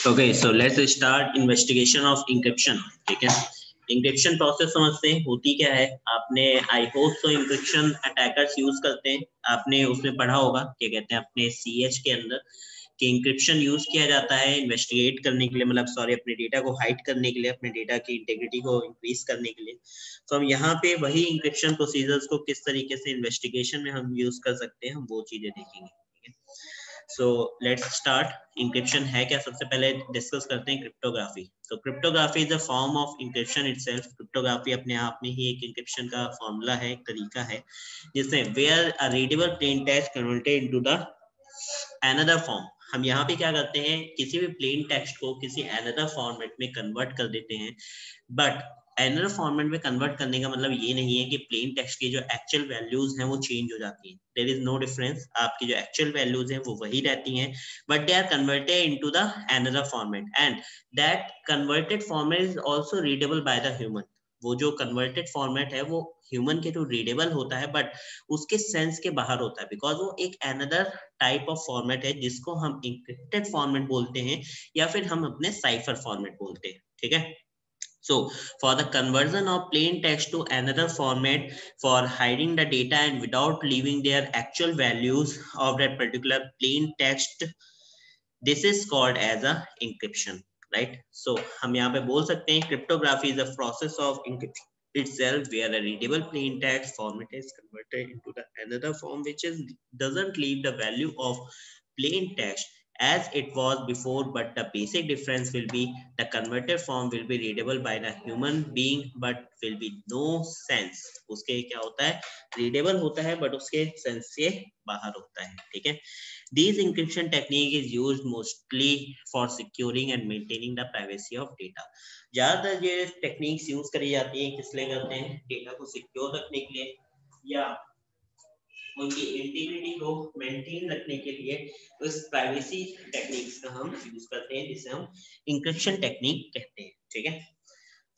Okay so let's start investigation of encryption. ठीक है, encryption process समझते हैं होती क्या है। आपने आई होप तो इंक्रिप्शन अटैकर्स यूज करते हैं, आपने उसमें पढ़ा होगा क्या कहते हैं अपने सीएच के अंदर कि इंक्रिप्शन यूज किया जाता है इन्वेस्टिगेट करने के लिए, मतलब सॉरी अपने डेटा को हाइड करने के लिए, अपने डेटा की इंटेग्रिटी को इंक्रीज करने के लिए। तो हम यहाँ पे वही इंक्रिप्शन प्रोसीजर्स को किस तरीके से इन्वेस्टिगेशन में हम यूज कर सकते हैं, हम वो चीजें देखेंगे। सो लेट्स स्टार्ट। इंक्रिप्शन है क्या, सबसे पहले डिस्कस करते हैं क्रिप्टोग्राफी। तो cryptography is a form of encryption itself. Cryptography अपने आप में ही एक इंक्रिप्शन का फॉर्मूला है, एक तरीका है जिसमें where a readable plain text converted into the another form. हम यहाँ पे क्या करते हैं, किसी भी प्लेन टेक्स्ट को किसी अनदर फॉर्मेट में कन्वर्ट कर देते हैं। बट एनर फॉर्मेट में कन्वर्ट करने का मतलब ये नहीं है कि प्लेन टेक्स्ट की जो एक्चुअल वैल्यूज हैं वो चेंज हो जाती हैं। देयर इज नो डिफरेंस, आपकी जो एक्चुअल वैल्यूज हैं वो वही रहती हैं, but they are converted into the another format and that converted format is also readable by the human. वो जो कन्वर्टेड फॉर्मेट है वो ह्यूमन के थ्रू रीडेबल होता है, बट उसके सेंस के बाहर होता है, बिकॉज वो एक अनदर टाइप ऑफ फॉर्मेट है जिसको हम इंक्रिप्टेड फॉर्मेट बोलते हैं या फिर हम अपने साइफर फॉर्मेट बोलते हैं। ठीक है, so for the conversion of plain text to another format for hiding the data and without leaving their actual values of that particular plain text, this is called as a encryption, right? So हम यहाँ पे बोल सकते हैं cryptography is a process of encryption itself where a readable plain text format is converted into the another form which is doesn't leave the value of plain text as it was before, but the basic difference will be the converted form will be readable by the human being but will be no sense। उसके क्या होता है, readable होता है but उसके sense से बाहर होता है। ठीक है, this encryption technique is used mostly for securing and maintaining the privacy of data। ज्यादातर ये टेक्निक्स यूज करी जाती है किस लिए करते हैं, डेटा को सिक्योर रखने के लिए या उनकी इंटीग्रिटी को मेंटेन रखने के लिए। तो इस प्राइवेसी टेक्निक्स का हम यूज करते हैं जिसे हम इंक्रिप्शन टेक्निक कहते हैं। ठीक है,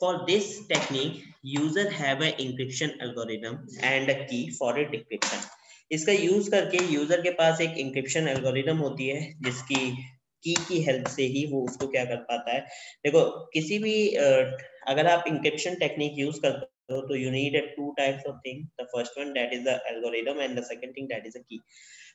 for this technique user have a encryption algorithm and a key for a decryption। इसका यूज करके यूजर के पास एक इंक्रिप्शन एल्गोरिदम होती है जिसकी की हेल्प से ही वो उसको क्या कर पाता है। देखो किसी भी अगर आप इंक्रिप्शन टेक्निक यूज करते हो तो you need two types of thing. The first one that is the algorithm and the second thing that is a की।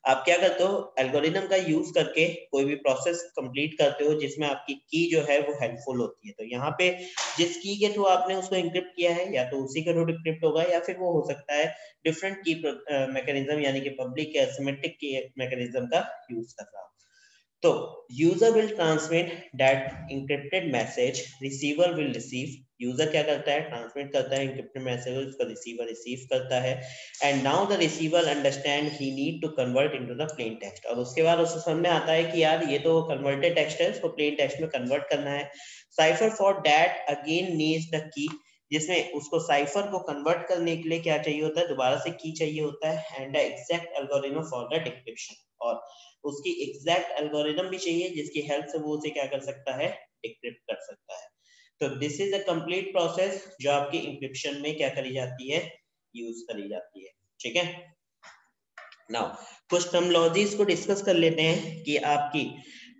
आप क्या करते हो, एल्गोरिदम का यूज करके कोई भी प्रोसेस कंप्लीट करते हो जिसमें आपकी की जो है वो हेल्पफुल होती है। तो यहाँ पे जिस की के थ्रू आपने उसको इंक्रिप्ट किया है या तो उसी के थ्रू डिक्रिप्ट होगा या फिर वो हो सकता है डिफरेंट की मैकेनिज्म यानी कि पब्लिक या सिमेट्रिक की मैकेनिज्म का यूज कर रहा हो। तो user will transmit that encrypted message, receiver will receive. User क्या करता है, ट्रांसमिट करता है इंक्रिप्टेड मैसेज, उसका रिसीवर रिसीव करता है and now the receiver understand he need to convert into the plain text. और उसके बाद उसको समझ में आता है कि यार ये तो कन्वर्टेड टेक्स्ट है, इसको प्लेन टेक्स्ट में कन्वर्ट करना है। Cipher for that again needs the key, जिसमें उसको साइफर को कन्वर्ट करने के लिए क्या चाहिए होता है, दोबारा से की चाहिए होता है and the exact algorithm for the decryption, और उसकी एग्जैक्ट एल्गोरिथम भी चाहिए जिसकी हेल्प से वो उसे क्या कर सकता है, डिक्रिप्ट कर सकता है। तो this is a complete process जो आपकी इंक्रिप्शन में क्या करी जाती है, यूज करी जाती है। ठीक है, नाउ कुछ टर्मिनोलॉजीज को डिस्कस कर लेते हैं कि आपकी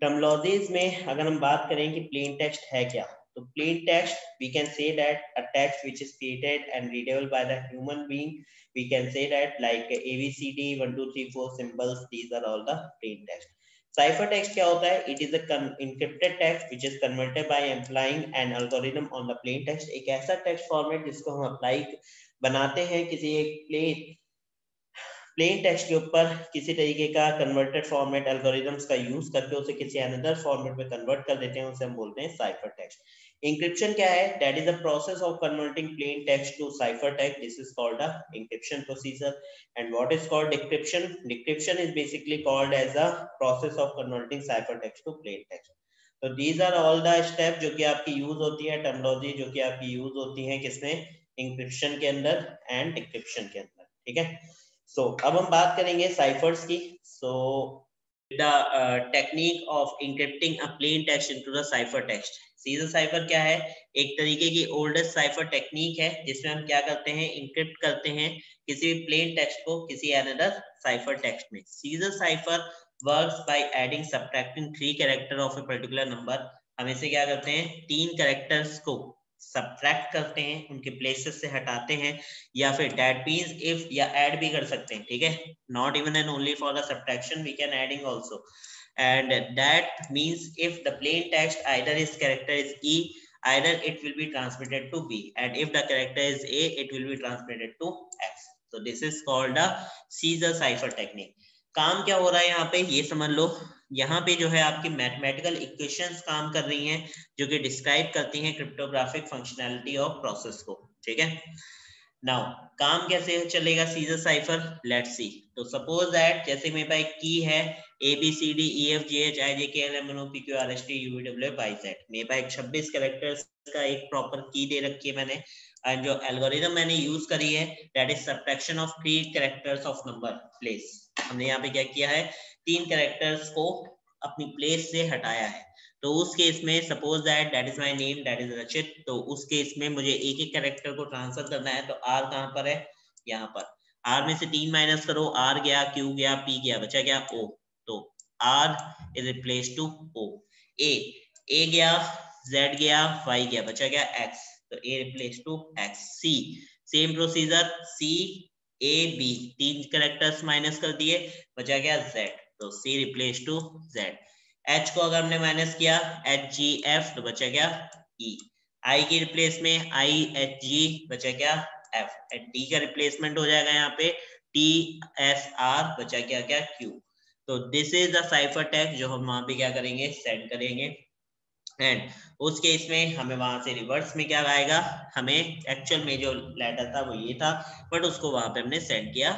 टर्मिनोलॉजीज में अगर हम बात करें कि प्लेन टेक्स्ट है क्या, तो plain text we can say that a text which is created and readable by the human being. We can say that like ABCD 1 2 3 4 symbols, these are all the plain text. Cipher text क्या होता है, it is a encrypted text which is converted by applying an algorithm on the plain text। एक ऐसा text format जिसको हम apply बनाते हैं किसी एक प्लेन टेक्स्ट के ऊपर किसी तरीके का कन्वर्टेड फॉर्मेट एल्गोरिथम्स का यूज करके उसे किसी अनदर फॉर्मेट में कन्वर्ट कर देते हैं, उसे हम बोलते हैं साइफर टेक्स्ट। इंक्रिप्शन क्या है, that is the process of converting plain text to cipher text, this is called the encryption procedure. And what is called decryption, decryption is basically called as a process of converting cipher text to plain text. तो these are all the step जो कि आपकी use होती है, terminology जो कि आपकी use होती है किसमें, इंक्रिप्शन के अंदर एंड डिक्रिप्शन के अंदर। ठीक है, सो अब हम बात करेंगे साइफर्स की। So the technique of encrypting a plain text into the cipher text. Scissor cipher क्या है, एक तरीके की ओल्डेस्ट साइफर टेक्निक है जिसमें हम क्या करते हैं, इंक्रिप्ट करते हैं किसी भी प्लेन टेक्स्ट को किसी अनदर साइफर टेक्स्ट में। Scissor cipher works by adding subtracting 3 character of a particular number हम इसे क्या करते हैं, 3 कैरेक्टर्स को सब्ट्रैक्ट करते हैं, उनके प्लेसेस से हटाते हैं, या फिर दैट मींस इफ, या ऐड भी कर सकते हैं, ठीक है, not even and only for the subtraction, we can adding also, and that means if the plain text either is character is E, either it will be transmitted to B, and if the character is A, it will be transmitted to X. So this is called the Caesar cipher technique. काम क्या हो रहा है यहाँ पे ये समझ लो, यहाँ पे जो है आपकी मैथमेटिकल इक्वेशंस काम कर रही हैं जो कि डिस्क्राइब करती हैं क्रिप्टोग्राफिक फंक्शनैलिटी ऑफ प्रोसेस को, ठीक है। नाउ काम कैसे चलेगा सीजर साइफर, लेट्स सी। तो सपोज दैट जैसे मेरे पास एक की है ABCDEFGHIJKLMNOPQRSTUVWXYZ, मेरे पास एक 26 कैरेक्टर्स का एक प्रॉपर की दे रखी है मैंने, एंड जो एल्गोरिथम मैंने यूज करी है that is subtraction of 3 characters of number place. हमने यहाँ पे क्या किया है, 3 कैरेक्टर्स को अपनी प्लेस से हटाया है। तो उस केस में suppose that is my name, that is रचित, तो उस केस में मुझे एक एक कैरेक्टर को ट्रांसफर करना है। तो आर कहाँ पर है, यहाँ पर। आर में से 3 माइनस करो, आर गया, क्यू गया, पी गया, बचा गया ओ। तो R is replace to O. A गया, जेड गया, वाई गया, बचा गया एक्स, तो A replace to X. C same procedure, C A B, 3 characters minus कर दिए, बचा गया जेड, तो C replace to Z. H को अगर हमने माइनस किया, एच जी एफ, तो बचा गया ई। आई की रिप्लेस में आई एच जी, बचा गया एफ। एंड डी का रिप्लेसमेंट हो जाएगा यहाँ पे टी एस आर, बचा गया क्या क्यू। तो this is the cipher text जो हम वहां पे क्या करेंगे, सेंड करेंगे। एंड उस केस में हमें वहां से रिवर्स में क्या आएगा, हमें एक्चुअल में जो लेटर था वो ये था, बट उसको वहां पे हमने सेंड किया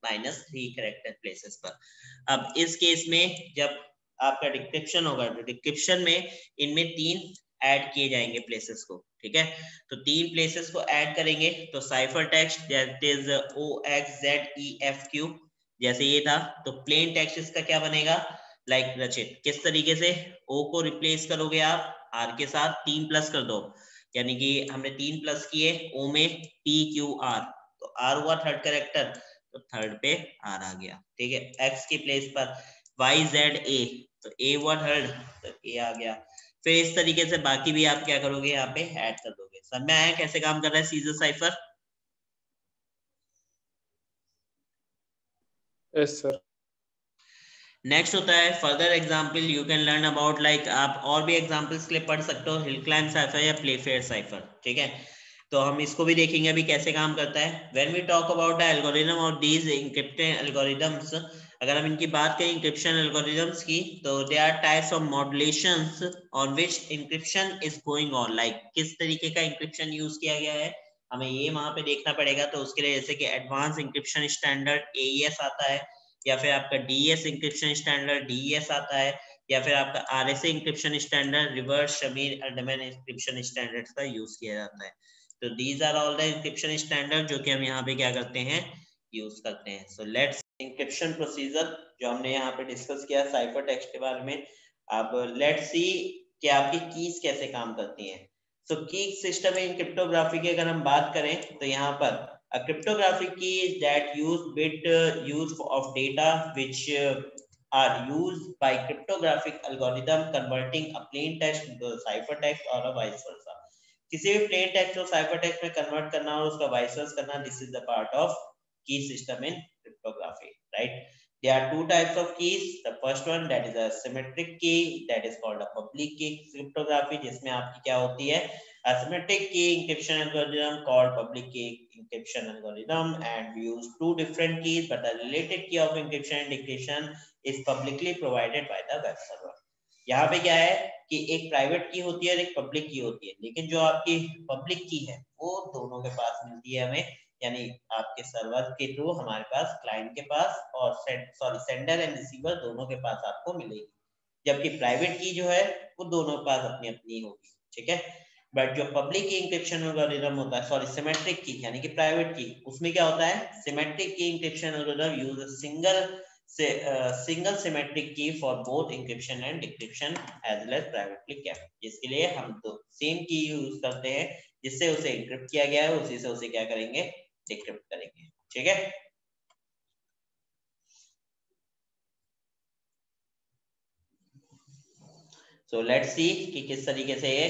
-3 कैरेक्टर प्लेसेस पर। अब इस केस में जब आपका डिक्रिप्शन होगा, तो डिक्रिप्शन में इनमें 3 ऐड किए जाएंगे प्लेसेस को, ठीक है। तो 3 प्लेसेस को ऐड करेंगे, तो cipher text that is OXZEFQ जैसे ये था, तो प्लेन टेक्स्ट इसका क्या बनेगा, लाइक रचित। किस तरीके से, ओ को रिप्लेस करोगे आप आर के साथ, 3 प्लस कर दो, यानी कि हमने 3 प्लस किए, ओ में पी क्यू आर, तो आर हुआ थर्ड कैरेक्टर, तो थर्ड पे आर आ गया, ठीक है। एक्स की प्लेस पर वाई जेड ए, तो ए हुआ थर्ड, तो ए आ गया। फिर इस तरीके से बाकी भी आप क्या करोगे, यहाँ पे ऐड कर दोगे। समझ में आया कैसे काम कर रहा है scissor cipher? Yes sir. Next होता है further example, you can learn about, like आप और भी एग्जाम्पल्स के लिए पढ़ सकते हो, हिल क्लाइंब साइफर या प्लेफेयर साइफर, ठीक है। तो हम इसको भी देखेंगे अभी कैसे काम करता है। When we talk about the algorithm of these encrypted algorithms, अगर हम इनकी बात करें इंक्रिप्शन एल्गोरिथम्स की, तो they are types of modulations on which encryption is going on, like किस तरीके का इंक्रिप्शन यूज किया गया है हमें ये वहां पे देखना पड़ेगा। तो उसके लिए जैसे कि एडवांस इंक्रिप्शन स्टैंडर्ड AES आता है, या फिर आपका DES इंक्रिप्शन स्टैंडर्ड DES आता है, या फिर आपका RSA encryption standard Rivest Shamir एल्डमैन इंक्रिप्शन स्टैंडर्ड का यूज किया जाता है। तो these are all the encryption standard जो कि हम यहाँ पे क्या करते हैं, यूज करते हैं। सो लेट्स इंक्रिप्शन प्रोसीजर जो हमने यहाँ पे डिस्कस किया साइफर टेक्स्ट के बारे में। अब लेट्स सी कि आपकी कीज कैसे काम करती हैं। सो की सिस्टम इन क्रिप्टोग्राफी की अगर हम बात करें, तो यहाँ पर a cryptographic key is that use bit use of data which are used by cryptographic algorithm converting a plain text into a ciphertext or a vice versa। किसी भी plain text को ciphertext में convert करना और उसका vice versa करना, this is the part of key system in cryptography, right? There are 2 types of keys. The first one that is a symmetric key, that is called a public key cryptography, जिसमें आपकी क्या होती है, asymmetric key encryption algorithm called public key encryption algorithm, and we use 2 different keys, but the related key of encryption and decryption is publicly provided by the web server। यहाँ पे क्या है कि एक प्राइवेट की होती है और एक पब्लिक की होती है, लेकिन जो आपकी पब्लिक की है वो दोनों के पास मिलती है हमें, यानी आपके सर्वर के थ्रू हमारे पास, क्लाइंट के पास, और सेंडर एंड रिसीवर दोनों के पास आपको मिलेगी। जबकि प्राइवेट की जो है वो दोनों के पास अपनी अपनी होगी, ठीक है। बट जो पब्लिक की इंक्रिप्शन एल्गोरिथम होता है, सॉरी सिमेट्रिक की यानी कि प्राइवेट की, उसमें क्या होता है, symmetric key encryption algorithm use single symmetric key for both encryption and decryption as well as privately kept, जिसके लिए हम तो सेम की यूज करते हैं, जिससे उसे इंक्रिप्ट किया गया है उसी से उसे क्या करेंगे, डिक्रिप्ट करेंगे, ठीक है। सो लेट्स सी कि किस तरीके से ये